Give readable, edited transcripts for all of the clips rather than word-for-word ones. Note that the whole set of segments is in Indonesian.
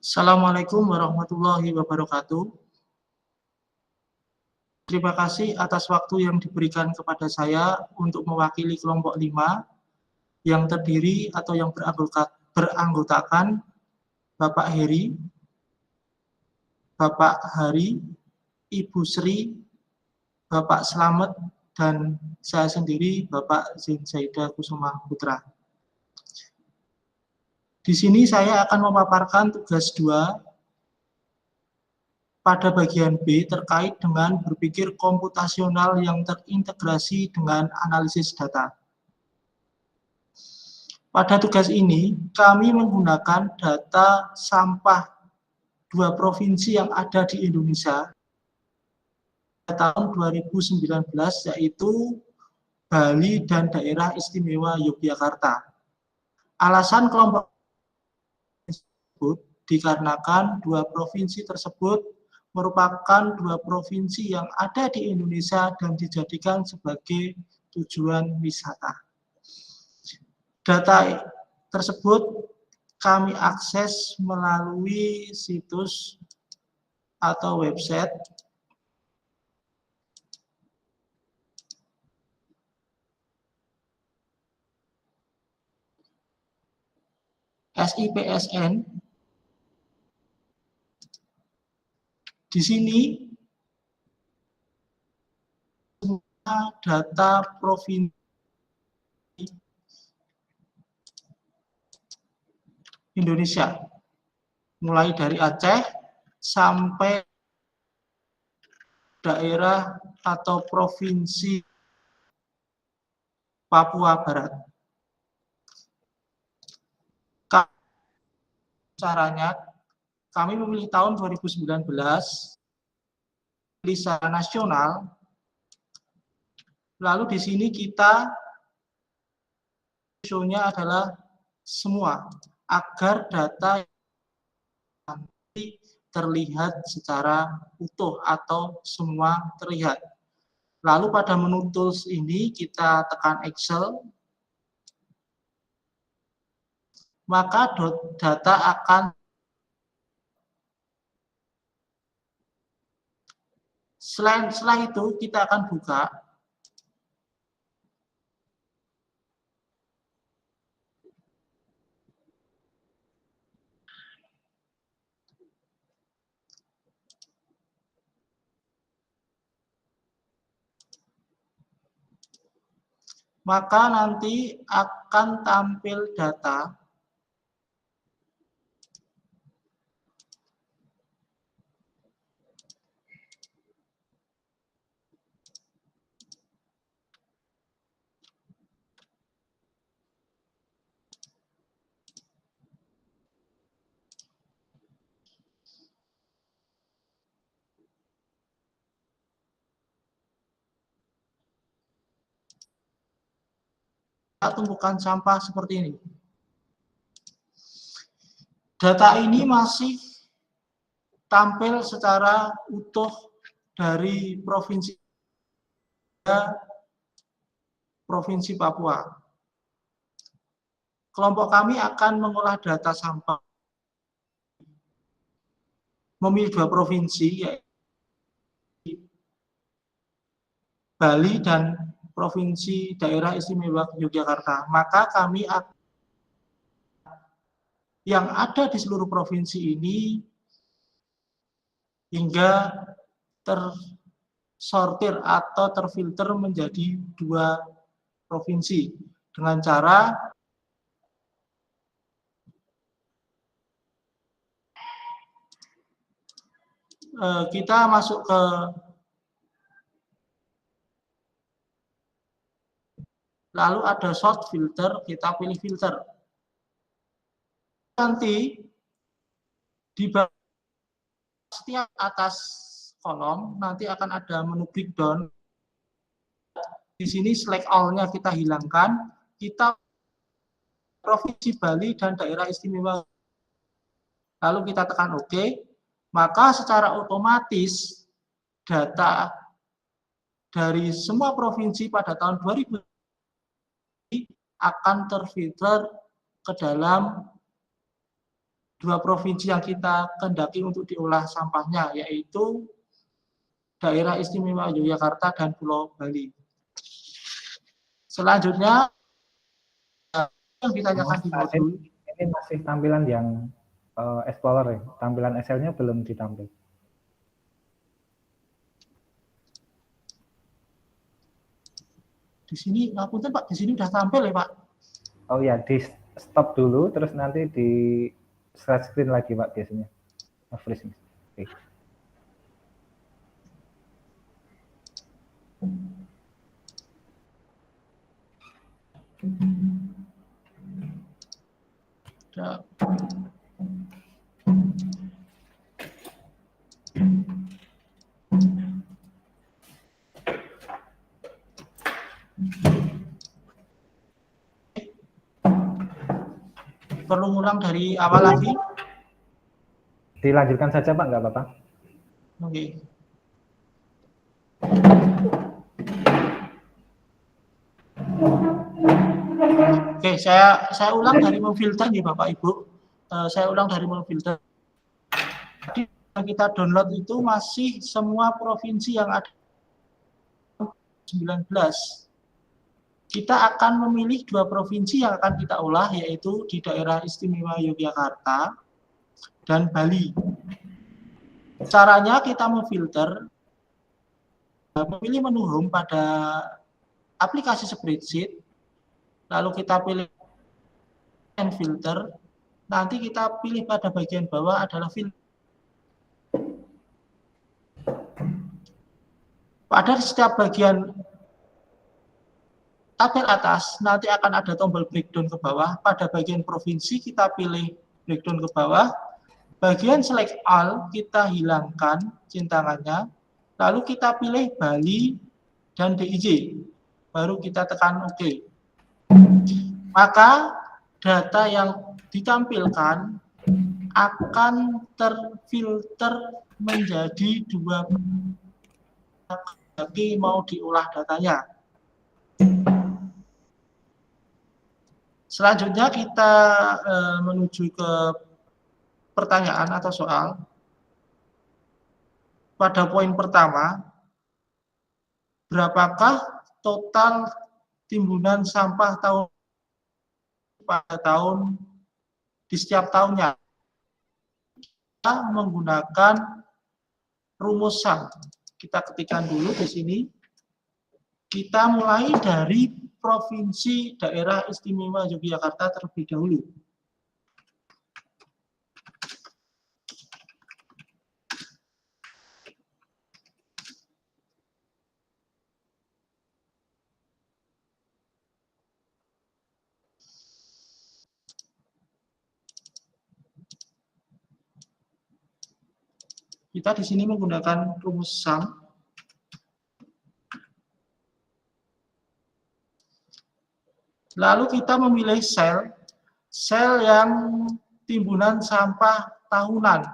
Assalamualaikum warahmatullahi wabarakatuh. Terima kasih atas waktu yang diberikan kepada saya untuk mewakili kelompok 5 yang terdiri atau yang beranggotakan Bapak Heri, Bapak Hari, Ibu Sri, Bapak Slamet, dan saya sendiri Bapak Zain Zaida Kusuma Putra. Di sini saya akan memaparkan tugas 2 pada bagian B terkait dengan berpikir komputasional yang terintegrasi dengan analisis data. Pada tugas ini, kami menggunakan data sampah 2 provinsi yang ada di Indonesia tahun 2019, yaitu Bali dan Daerah Istimewa Yogyakarta. Alasan kelompok tersebut dikarenakan 2 provinsi tersebut merupakan 2 provinsi yang ada di Indonesia dan dijadikan sebagai tujuan wisata. Data tersebut kami akses melalui situs atau website SIPSN. Di sini semua data provinsi Indonesia, mulai dari Aceh sampai daerah atau provinsi Papua Barat. Caranya, kami memilih tahun 2019, riset nasional. Lalu di sini kita isunya adalah semua agar data nanti terlihat secara utuh atau semua terlihat. Lalu pada menu tools ini kita tekan Excel, maka data akan setelah itu kita akan buka maka nanti akan tampil data tumpukan sampah seperti ini. Data ini masih tampil secara utuh dari provinsi Papua. Kelompok kami akan mengolah data sampah, memilih 2 provinsi, yaitu Bali dan Provinsi Daerah Istimewa Yogyakarta. Maka kami yang ada di seluruh provinsi ini hingga tersortir atau terfilter menjadi 2 provinsi dengan cara kita masuk ke lalu ada sort filter, kita pilih filter. Nanti di setiap atas kolom nanti akan ada menu breakdown. Di sini select all-nya kita hilangkan, kita Provinsi Bali dan Daerah Istimewa. Lalu kita tekan OK, maka secara otomatis data dari semua provinsi pada tahun 2000 akan terfilter ke dalam dua provinsi yang kita kehendaki untuk diolah sampahnya, yaitu Daerah Istimewa Yogyakarta dan Pulau Bali. Selanjutnya yang ditanyakan di modul. Ini masih tampilan yang Explorer ya, tampilan Excel-nya belum ditampil. Di sini, ngapunten Pak, di sini udah tampil ya Pak? Oh ya, di stop dulu, terus nanti di share screen lagi Pak biasanya. Freeze. Oke. Perlu ngulang dari awal lagi? Dilanjutkan saja Pak, nggak apa-apa. Oke. Oke, saya ulang dari memfilter nih Bapak Ibu. Saya ulang dari memfilter. Tadi yang kita download itu masih semua provinsi yang ada 19. Kita akan memilih dua provinsi yang akan kita olah, yaitu di Daerah Istimewa Yogyakarta dan Bali. Caranya kita memfilter, memilih menu home pada aplikasi spreadsheet, lalu kita pilih filter, nanti kita pilih pada bagian bawah adalah filter. Pada setiap bagian tabel atas nanti akan ada tombol breakdown ke bawah. Pada bagian provinsi kita pilih breakdown ke bawah. Bagian select all kita hilangkan centangannya. Lalu kita pilih Bali dan DIY. Baru kita tekan OK. Maka data yang ditampilkan akan terfilter menjadi dua lagi mau diolah datanya. Selanjutnya kita menuju ke pertanyaan atau soal. Pada poin pertama, berapakah total timbunan sampah tahun pada tahun di setiap tahunnya? Kita menggunakan rumus SAM. Kita ketikkan dulu di sini. Kita mulai dari Provinsi Daerah Istimewa Yogyakarta terlebih dahulu. Kita di sini menggunakan rumus SAM. Lalu kita memilih sel yang timbunan sampah tahunan,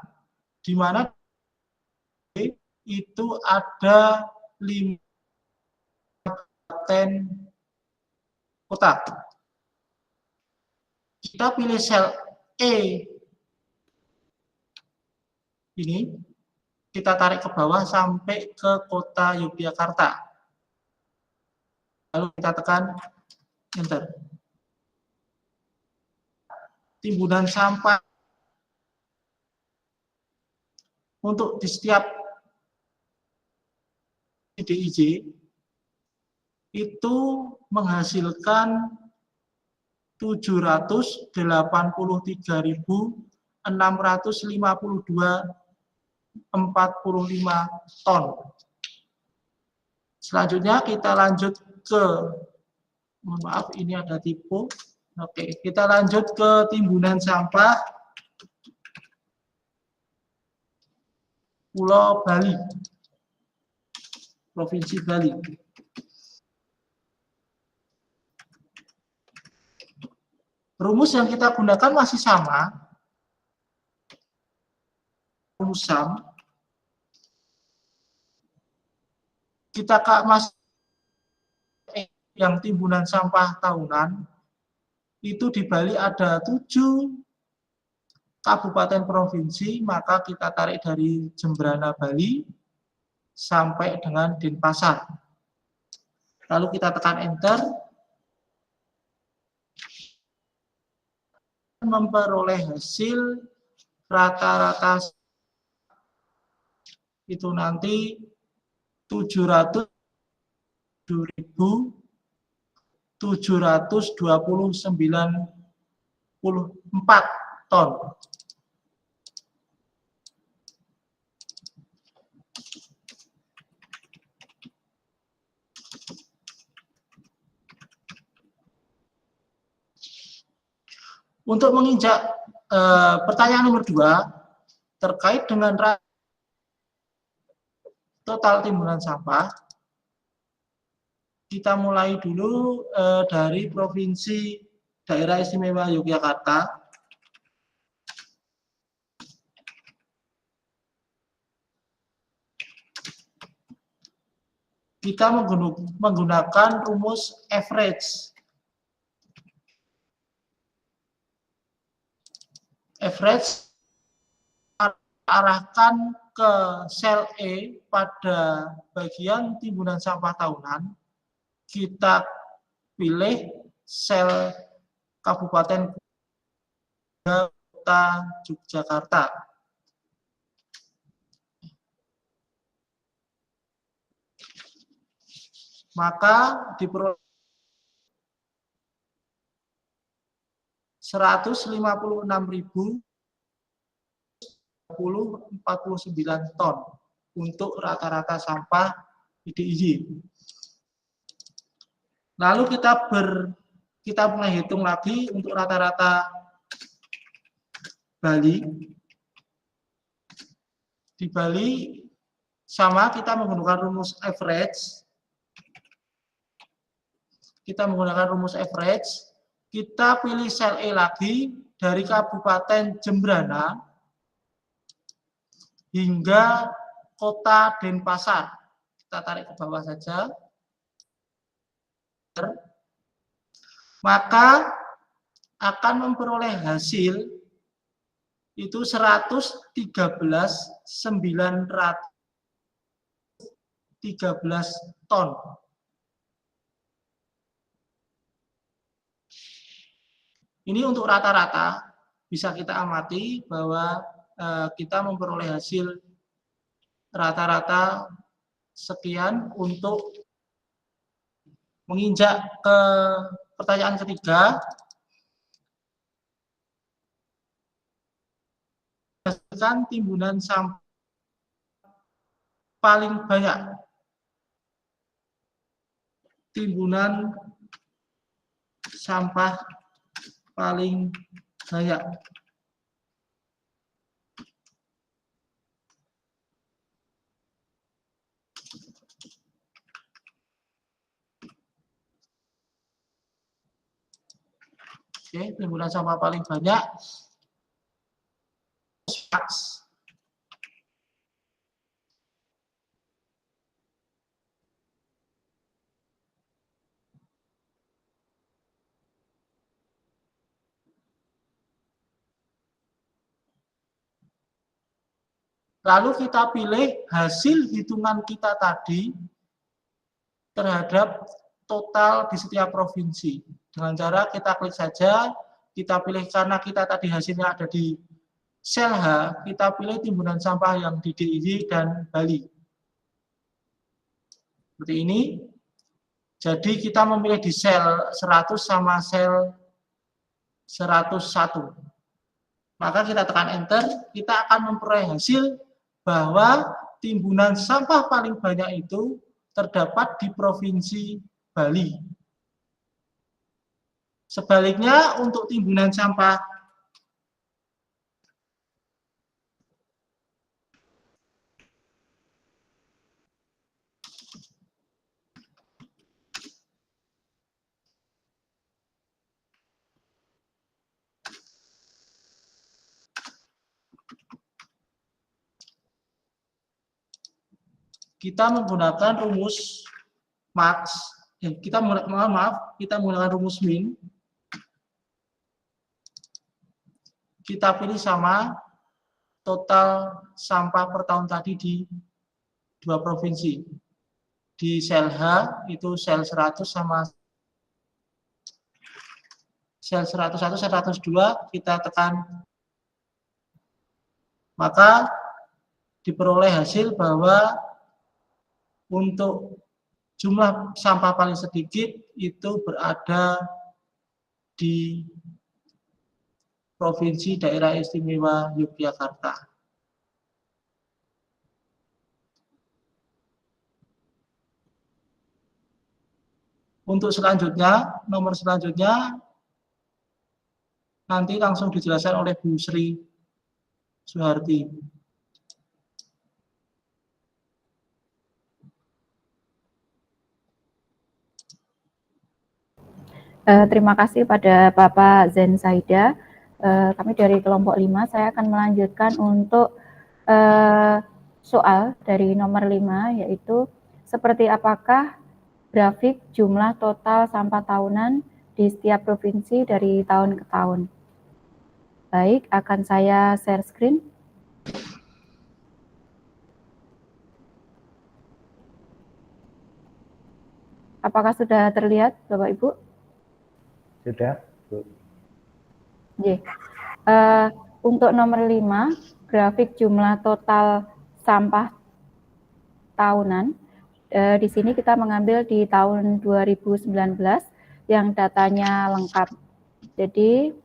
di mana itu ada 5 kabupaten kota. Kita pilih sel E. Ini kita tarik ke bawah sampai ke kota Yogyakarta. Lalu kita tekan Enter. Timbunan sampah untuk di setiap DIY itu menghasilkan 783.652,45 ton. Selanjutnya kita lanjut ke, mohon maaf ini ada tipe. Oke, kita lanjut ke timbunan sampah Pulau Bali, Provinsi Bali. Rumus yang kita gunakan masih sama. Rumus SAM. Kita masih yang timbunan sampah tahunan. Itu di Bali ada 7 kabupaten provinsi, maka kita tarik dari Jembrana Bali sampai dengan Denpasar. Lalu kita tekan enter, memperoleh hasil rata-rata itu nanti 707.729,4 ton. Untuk menginjak pertanyaan nomor 2 terkait dengan total timbunan sampah, kita mulai dulu dari Provinsi Daerah Istimewa Yogyakarta. Kita menggunakan rumus average. Average arahkan ke sel E pada bagian timbunan sampah tahunan. Kita pilih sel Kabupaten Kota Yogyakarta. Maka diperoleh 156.049 ton untuk rata-rata sampah IDIY. Lalu kita mulai hitung lagi untuk rata-rata Bali. Di Bali sama, kita menggunakan rumus average. Kita pilih sel E lagi dari Kabupaten Jembrana hingga Kota Denpasar. Kita tarik ke bawah saja. Maka akan memperoleh hasil itu 113.913 ton. Ini untuk rata-rata, bisa kita amati bahwa kita memperoleh hasil rata-rata sekian. Untuk menginjak ke pertanyaan ketiga, timbunan sampah paling banyak. Timbunan sampah paling banyak. Oke, timbunan sampah paling banyak. Lalu kita pilih hasil hitungan kita tadi terhadap total di setiap provinsi. Dengan cara kita klik saja, kita pilih, karena kita tadi hasilnya ada di sel H, kita pilih timbunan sampah yang di DIY dan Bali. Seperti ini. Jadi kita memilih di sel 100 sama sel 101. Maka kita tekan enter, kita akan memperoleh hasil bahwa timbunan sampah paling banyak itu terdapat di Provinsi Bali. Sebaliknya untuk timbunan sampah kita menggunakan rumus max, kita menggunakan rumus min. kita pilih sama total sampah per tahun tadi di 2 provinsi. Di sel H itu sel 100 sama sel 101, 102 kita tekan, maka diperoleh hasil bahwa untuk jumlah sampah paling sedikit itu berada di Provinsi Daerah Istimewa Yogyakarta. Untuk selanjutnya, nomor selanjutnya nanti langsung dijelaskan oleh Bu Sri Suharti. Terima kasih pada Bapak Zen Saida. Kami dari kelompok 5, saya akan melanjutkan untuk soal dari nomor 5, yaitu seperti apakah grafik jumlah total sampah tahunan di setiap provinsi dari tahun ke tahun. Baik, akan saya share screen. Apakah sudah terlihat, Bapak Ibu? Sudah, Bu. Untuk nomor 5, grafik jumlah total sampah tahunan. Di sini kita mengambil di tahun 2019 yang datanya lengkap. Jadi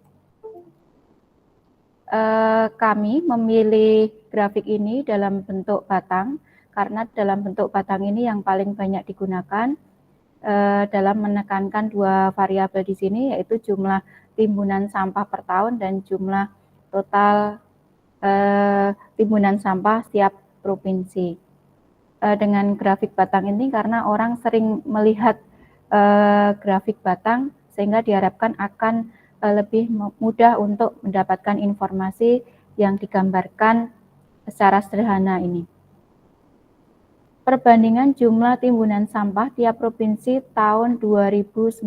kami memilih grafik ini dalam bentuk batang karena dalam bentuk batang ini yang paling banyak digunakan dalam menekankan dua variabel di sini, yaitu jumlah timbunan sampah per tahun dan jumlah total timbunan sampah setiap provinsi. Dengan grafik batang ini karena orang sering melihat grafik batang sehingga diharapkan akan lebih mudah untuk mendapatkan informasi yang digambarkan secara sederhana ini. Perbandingan jumlah timbunan sampah tiap provinsi tahun 2019.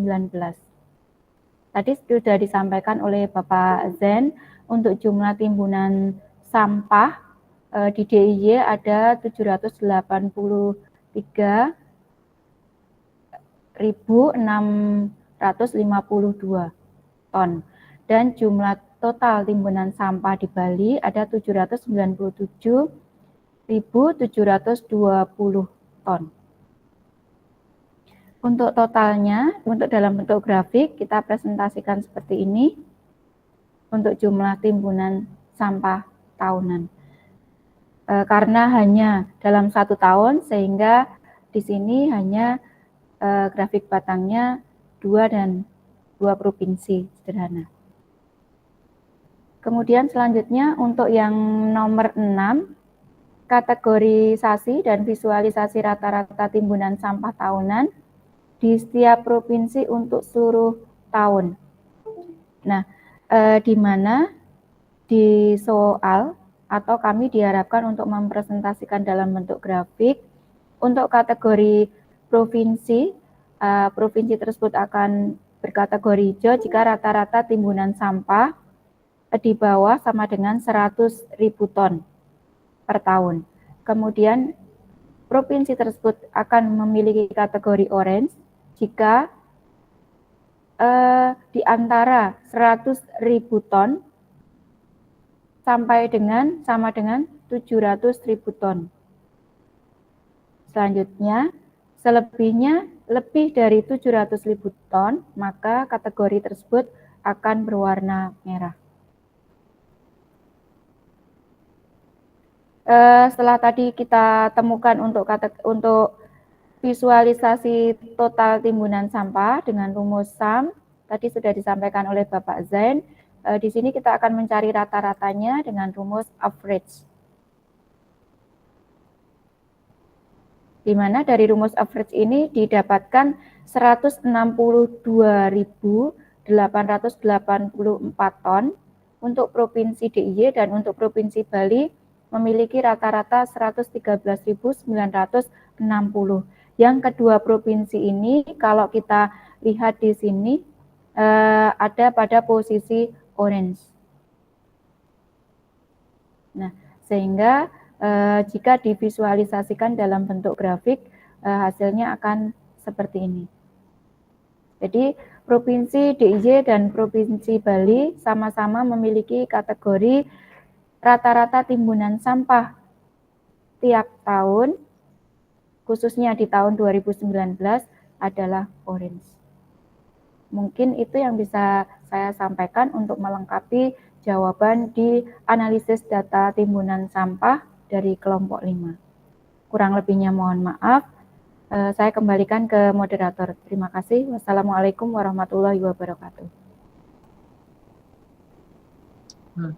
Tadi sudah disampaikan oleh Bapak Zen, untuk jumlah timbunan sampah di DIY ada 783.652 ton. Dan jumlah total timbunan sampah di Bali ada 797.720 ton. Untuk totalnya, untuk dalam bentuk grafik, kita presentasikan seperti ini untuk jumlah timbunan sampah tahunan. Karena hanya dalam 1 tahun, sehingga di sini hanya grafik batangnya 2 provinsi sederhana. Kemudian selanjutnya untuk yang nomor 6, kategorisasi dan visualisasi rata-rata timbunan sampah tahunan di setiap provinsi untuk seluruh tahun. Nah, di mana di soal atau kami diharapkan untuk mempresentasikan dalam bentuk grafik untuk kategori provinsi, provinsi tersebut akan berkategori hijau jika rata-rata timbunan sampah di bawah sama dengan 100.000 ton per tahun. Kemudian provinsi tersebut akan memiliki kategori orange jika di antara 100.000 ton sampai dengan sama dengan 700.000 ton. Selanjutnya, selebihnya lebih dari 700.000 ton, maka kategori tersebut akan berwarna merah. Setelah tadi kita temukan untuk visualisasi total timbunan sampah dengan rumus SAM, tadi sudah disampaikan oleh Bapak Zain. Di sini kita akan mencari rata-ratanya dengan rumus average. Di mana dari rumus average ini didapatkan 162.884 ton untuk Provinsi DIY dan untuk Provinsi Bali memiliki rata-rata 113.960. Yang kedua provinsi ini kalau kita lihat di sini ada pada posisi orange. Nah, sehingga jika divisualisasikan dalam bentuk grafik, hasilnya akan seperti ini. Jadi Provinsi DIY dan Provinsi Bali sama-sama memiliki kategori rata-rata timbunan sampah tiap tahun, khususnya di tahun 2019 adalah orange. Mungkin itu yang bisa saya sampaikan untuk melengkapi jawaban di analisis data timbunan sampah dari kelompok 5. Kurang lebihnya mohon maaf. Saya kembalikan ke moderator. Terima kasih. Wassalamualaikum warahmatullahi wabarakatuh. Hmm.